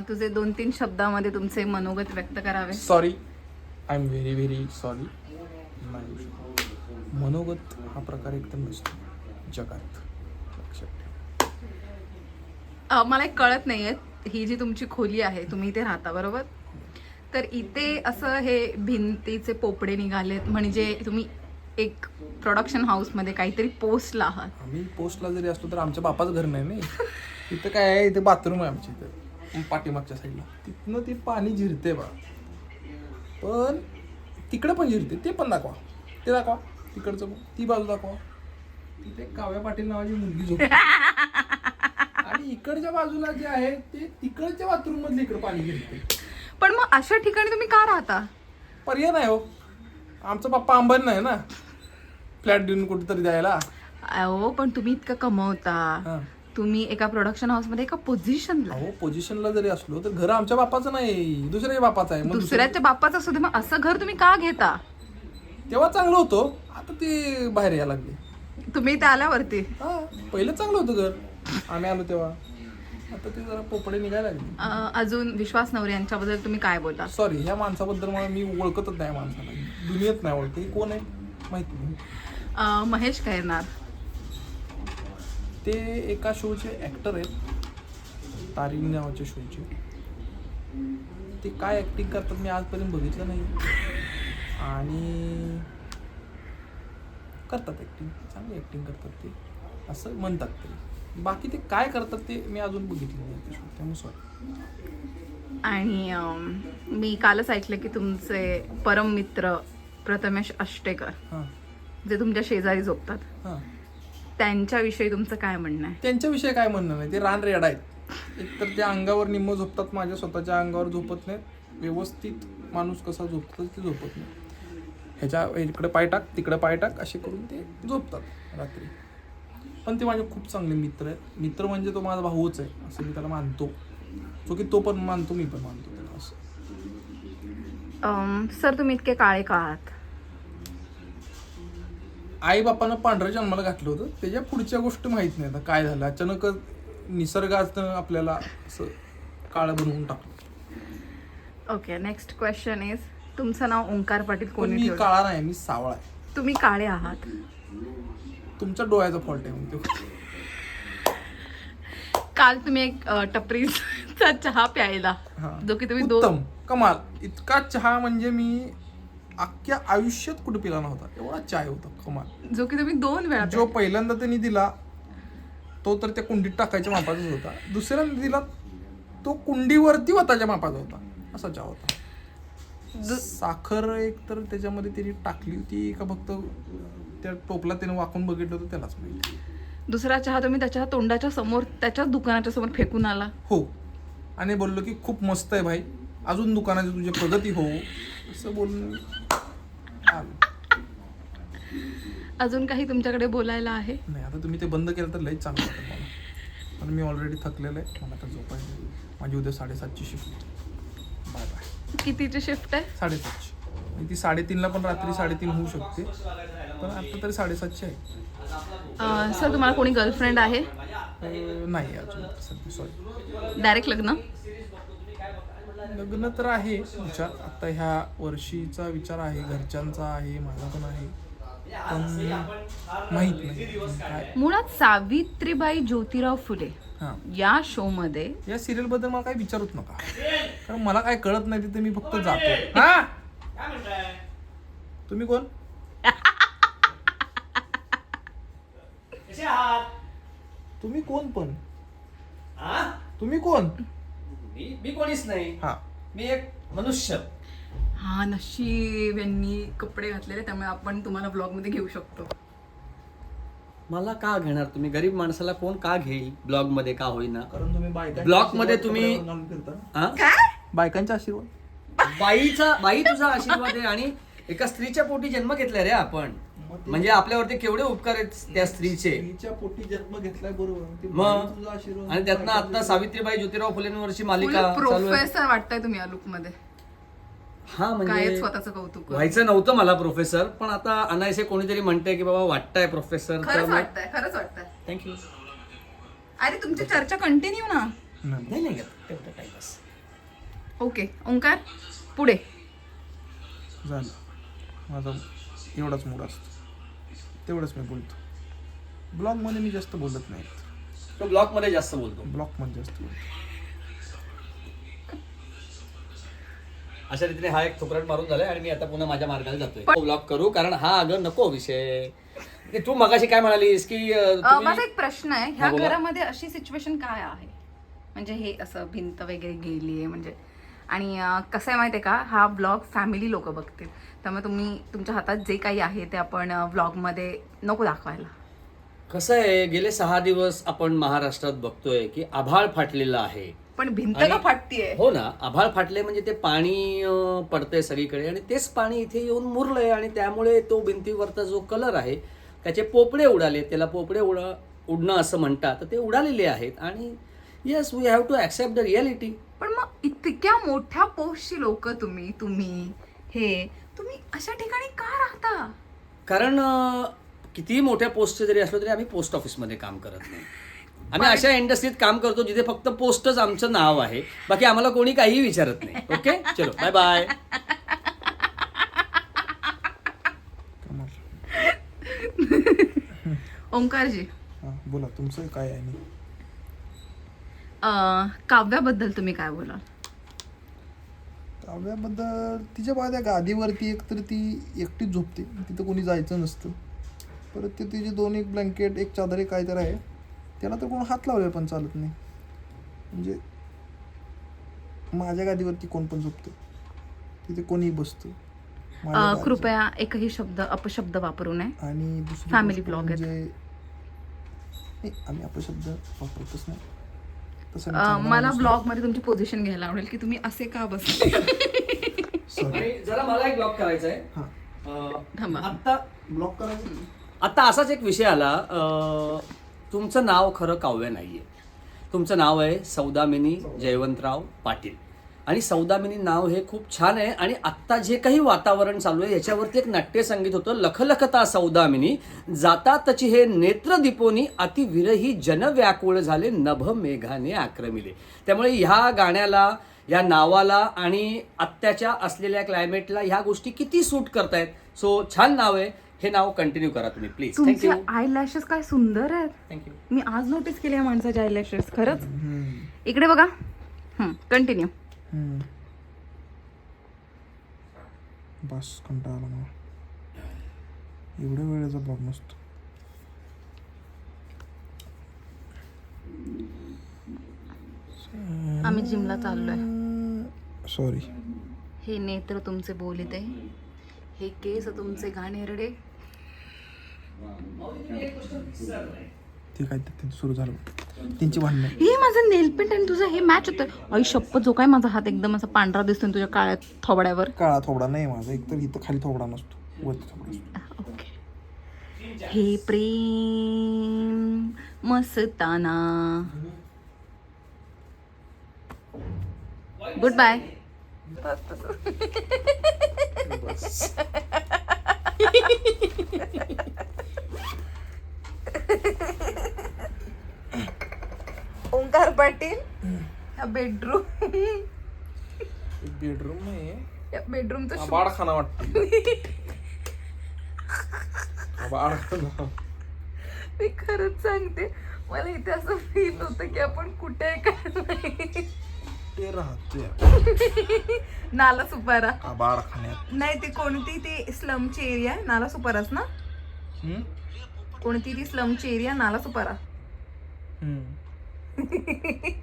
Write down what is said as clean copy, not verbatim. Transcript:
तुझे 2-3 शब्दामध्ये तुमचे मनोगत व्यक्त करावे. Sorry, I am very very sorry. मनोगत हा प्रकार एकदम नसतो जगात, लक्षात ठेवा. मला एक कळत नाहीये, ही जी तुमची खोली आहे, तुम्ही इथे राहता बरोबर, तर इथे असं हे भिंतीचे पोपडे निघालेत, म्हणजे तुम्ही एक प्रोडक्शन हाऊसमध्ये काहीतरी पोस्टला आहात. आम्ही पोस्टला जरी असलो तर आमच्या बापाचं घर नाही. इथं काय आहे, इथे बाथरूम आहे आमच्या इथं पाठीमागच्या साईडला. तिथनं ते पाणी झिरते बा, पण तिकडे पण झिरते. ते पण दाखवा, ते दाखवा तिकडचं पण, ती बाजू दाखवा. तिथे काव्या पाटील नावाची मुलगी झोपते आणि इकडच्या बाजूला जे आहे ते तिकडच्या बाथरूम मधले इकडे पाणी झिरते. पण मग अशा ठिकाणी तुम्ही का राहता? पर्याय नाही हो, आमचा पप्पा अंबानी नाही ना फ्लॅट देऊन कुठेतरी द्यायला. अहो पण तुम्ही इतकं कमवता, हा. तुम्ही एका प्रोडक्शन हाऊस मध्ये एका पोझिशनला. अहो पोझिशनला जरी असलो तर घर आमच्या बापाचं नाही, दुसऱ्याच्या बापाचं आहे. मग दुसऱ्याच्या बापाचं असू दे, मग असं घर तुम्ही का घेता? तेव्हा चांगलं होतं, आता ते बाहेर यायला लागले. तुम्ही इथे आल्यावरती हा, पहिलं चांगलं होतं घर, आम्ही आलो तेव्हा. आता ते जरा पोपडे निघायला लागले. अजून विश्वास नवरे यांच्याबद्दल तुम्ही काय बोलता? सॉरी, ह्या माणसाबद्दल मला मी ओळखतच नाही. माणसाला दुनियेत नाही ओळखत. कोण आहे माहिती नाही. महेश कैरनार ते एका शोचे ऍक्टर आहेत, तारिणी नावाच्या शोचे. ते काय ऍक्टिंग करतात मी आजपर्यंत बघितलं नाही, आणि करतात ऍक्टिंग, चांगली ऍक्टिंग करतात ते, असं म्हणतात ते. बाकी ते काय करतात ते मी अजून बघितलं नाही ते शो, त्यामुळे सॉरी. आणि मी कालच ऐकलं की तुमचे परम मित्र प्रथमेश अष्टेकर, हां जे तुमच्या शेजारी झोपतात, हां, त्यांच्याविषयी तुमचं काय म्हणणं आहे? त्यांच्याविषयी काय म्हणणं नाही. ते रानरेडा आहेत. एकतर त्या अंगावर निम्म झोपतात, माझ्या स्वतःच्या अंगावर झोपत नाहीत. व्यवस्थित माणूस कसा झोपतो ते झोपत नाही. ह्याच्या इकडे पाय टाक, तिकडे पाय टाक, असे करून ते झोपतात रात्री. पण ते माझे खूप चांगले मित्र आहेत. मित्र म्हणजे तो माझा भाऊच आहे असं मी त्याला मानतो. जो की तो पण मानतो, मी पण मानतो त्याला असं. सर तुम्ही इतके काळे का आहात? आई बापानं पांढऱ्या जन्माला घातलं होतं, त्याच्या पुढच्या गोष्टी माहीत नाही आता काय झालं. अचानक निसर्गाचं आपल्याला असं काळं बनवून टाकलं. ओके, नेक्स्ट क्वेश्चन इज, तुमचं नाव ओंकार पाटील पण कोणी मी ठेवलं? काळा नाही, मी सावळा आहे. तुम्ही काळे आहात. तुमच्या डोळ्याचा फॉल्ट आहे म्हणतो. काल तुम्ही एक टपरीचा चहा प्यायला, जो की तुम्ही उत्तम, कमाल. इतका चहा म्हणजे मी अख्ख्या आयुष्यात कुठे पिला नव्हता, एवढा चाय होता, कमाल. जो की तुम्ही 2 वेळा जो पहिल्यांदा त्यांनी दिला तो तर त्या कुंडीत टाकायच्या मापाचाच होता. दुसऱ्यांदा दिला तो कुंडीवरती वताच्या मापाचा होता, असा चहा होता. साखर एक तर त्याच्यामध्ये त्यांनी टाकली होती का फक्त त्या टोपला त्याने वाकून बघितलं होतं त्यालाच माहिती. दुसरा चहा तुम्ही त्याच्या तोंडाच्या समोर, त्याच्याच दुकानाच्या समोर फेकून आला. हो, आणि बोललो की खूप मस्त आहे भाई, अजून दुकानाची तुझी प्रगती हो, असं बोलून आलो. अजून काही तुमच्याकडे बोलायला आहे? नाही, आता तुम्ही ते बंद केलं तर लई चांगलं वाटेल मला. पण मी ऑलरेडी थकलेलं आहे, मला आता झोपायचं. माझी उद्या 7:30ची शिफ्ट. Bye bye. कितीची शिफ्ट आहे? 7:30ची. आणि ती 3:30ला पण रात्री 3:30 होऊ शकते, पण आता तरी 7:30ची आहे. सर तुम्हाला कोणी गर्लफ्रेंड आहे? नाही अजून सध्या, सॉरी. डायरेक्ट लग्न? लग्न तर आहे विचार, आता ह्या वर्षीचा विचार आहे, घरच्यांचा आहे, माझा पण आहे, पण माहित नाही काय. मुळात सावित्रीबाई ज्योतिराव फुले हां, या शो मध्ये, या सिरियल बद्दल मला काही विचारूच नका, कारण मला काय कळत नाही तिथे. मी फक्त जातो. हा, तुम्ही कोण? तुम्ही कोण पण? तुम्ही कोण? मी कोणीच नाही. हा, मी एक मनुष्य. हा नशीब यांनी कपडे घातलेले, त्यामुळे आपण तुम्हाला ब्लॉग मध्ये घेऊ शकतो. मला का घेणार तुम्ही? गरीब माणसाला कोण का घेईल ब्लॉग मध्ये, का होईना? कारण तुम्ही बायकांच्या ब्लॉक मध्ये आशीर्वाद तुम्ही- कपड्यावर घालून फिरता. हा? बायकांचा आशीर्वाद. बाई तुझा आशीर्वाद आहे, आणि एका स्त्रीच्या पोटी जन्म घेतलाय रे आपण. म्हणजे आपल्यावरती केवढे उपकार आहेत त्या स्त्रीचे. स्त्रीच्या पोटी जन्म घेतलाय, बरोबर. ते मग तुझा आशीर्वाद. आणि त्यातनं आता सावित्रीबाई ज्योतिराव फुलेंवरची मालिका चालू आहे. प्रोफेसर वाटताय तुम्ही या लुक मध्ये. हा, काय म्हणजे स्वतःचं कौतुक करू. व्हायचं नव्हतं मला प्रोफेसर, पण आता अनायसे कोणीतरी म्हणतंय की बाबा वाटतंय प्रोफेसर. खरंच वाटतंय, खरंच वाटतंय. थँक्यू. अरे तुमची चर्चा कंटिन्यू ना. नाही. नाही नाही, तेवढं टाइमपास. ओके ओंकार पुढे. झालं माझा एवढाच मूड असतो, तेवढंच मी बोलतो. ब्लॉगमध्ये मी जास्त बोलत नाही, तो ब्लॉक मध्ये जास्त बोलतो. ब्लॉगमध्ये जास्त बोलतो. अशा रीतीने हा एक ठोकराट मारून झालाय आणि मी आता पुन्हा माझ्या मार्गाला जातोय. ब्लॉक करू कारण हा अगं नको विषय. तू मगाशी काय म्हणालीस की माझा एक प्रश्न आहे, ह्या बोला. घरामध्ये अशी सिच्युएशन काय आहे, म्हणजे हे असं भिंत वगैरे गेलीये म्हणजे, आणि कसं आहे माहितीये का, हा ब्लॉग फॅमिली लोक बघतील, त्यामुळे तुम्ही तुमच्या हातात जे काही आहे ते आपण ब्लॉगमध्ये नको दाखवायला. कसं आहे, गेले 6 दिवस आपण महाराष्ट्रात बघतोय की आभाळ फाटलेलं आहे. पण भिंत का फाटतीये? हो ना, आभाळ फाटले म्हणजे ते पाणी पडतंय सगळीकडे आणि तेच पाणी इथे येऊन मुरलंय आणि त्यामुळे तो भिंतीवरचा जो कलर आहे त्याचे पोपडे उडाले, त्याला पोपडे उडणं असं म्हणतात, तर ते उडालेले आहेत. आणि yes, we have to accept the reality. पण मग इतक्या मोठ्या पोस्टची लोक तुम्ही अशा ठिकाणी का राहता? कारण कितीही मोठ्या पोस्टचे जरी असलो तरी आम्ही पोस्ट ऑफिसमध्ये काम करत नाही. आम्ही अशा इंडस्ट्रीत काम करतो जिथे फक्त पोस्टच आमचं नाव आहे, बाकी आम्हाला कोणी काहीही विचारत नाही. ओके, चलो बाय बाय. ओंकारजी, हां बोला, तुमचं काय आहे? काव्याबद्दल तुम्ही काय बोलाल? काव्याबद्दल तिच्या बाळ्या गादीवरती एक तर ती एकटीच झोपते, तिथं कोणी जायचं नसतं. परत ते तिचे 2 एक ब्लँकेट, एक चादर, एक काय तर आहे, त्याला तर कोण हात लावले पण चालत नाही. म्हणजे माझ्या गादीवरती कोण पण झोपतं, तिथे कोणीही बसतं. माझ्या गादीवर. कृपया एकही अपशब्द वापरू नये. आणि दुसरी Family गोष्ट blog आहेत. म्हणजे नाही, आम्ही अपशब्द वापरतच नाही. तसं मी चांगला मला माणूस ब्लॉग मध्ये तुमची पोझिशन घ्यायला आवडेल की तुम्ही असे का बसले. नाही. Sorry. आणि जरा मला एक ब्लॉक करायचा आहे. हां, थांबा. आता ब्लॉक करायचं. आता असाच एक विषय आला. तुमचं नाव खरं काव्य नाहीये, तुमचं नाव आहे सौदामिनी जयवंतराव पाटील. आणि सौदामिनी नाव हे खूप छान आहे. आणि आत्ता जे काही वातावरण चालू आहे याच्यावरती एक नाट्यसंगीत होतं, लखलखता सौदामिनी जातातची हे नेत्र दीपोनी अति विरही जन व्याकुळ झाले नभ मेघाने आक्रमिले. त्यामुळे ह्या गाण्याला, या नावाला आणि आत्ताच्या असलेल्या क्लायमेटला ह्या गोष्टी किती सूट करतायत. सो छान नाव आहे, हे नाव कंटिन्यू करा तुम्ही प्लीज. तुमचे थँक्यू. आय लॅशेस काय सुंदर आहेत. थँक्यू. मी आज नोटीस केले या माणसाचे आय लॅशेस. खरंच. इकडे बघा. कंटिन्यू. बस कंटाळा आला मला, एवढ्या वेळेचा ब्लॉग नसतो. आम्ही जिमला चाललोय. सॉरी. हे नेत्र तुमचे बोलिते, हे केस तुमचे घाणेरडे. ते काय ते सुरू झालं, त्यांची भांडणं. हे माझं नेलपेंट आणि तुझं हे मॅच होतं. आई शप्पथ, जो काय माझा हात एकदम असा पांढरा दिसतोय तुझ्या काळ्या थोबड्यावर. काळा थोबडा नाही माझा, एकतर इथं खाली थोबडा नसतो, वरती थोबडा असतो. ओके. हे Prem Mastana. Goodbye. Omkar Patil, bedroom नाही, बेडरूमचं बाळखाना वाटतं. बाळखाना. मी खरंच सांगते, मला इथे असं फील होतं की आपण कुठे आहे काय नाही. ते राहते नाला सुपारा. बाळखान्यात. नाही, ते कोणती ती स्लमची एरिया आहे, नाला सुपाराच ना. कोणती ती स्लमची एरिया, नाला सुपारा.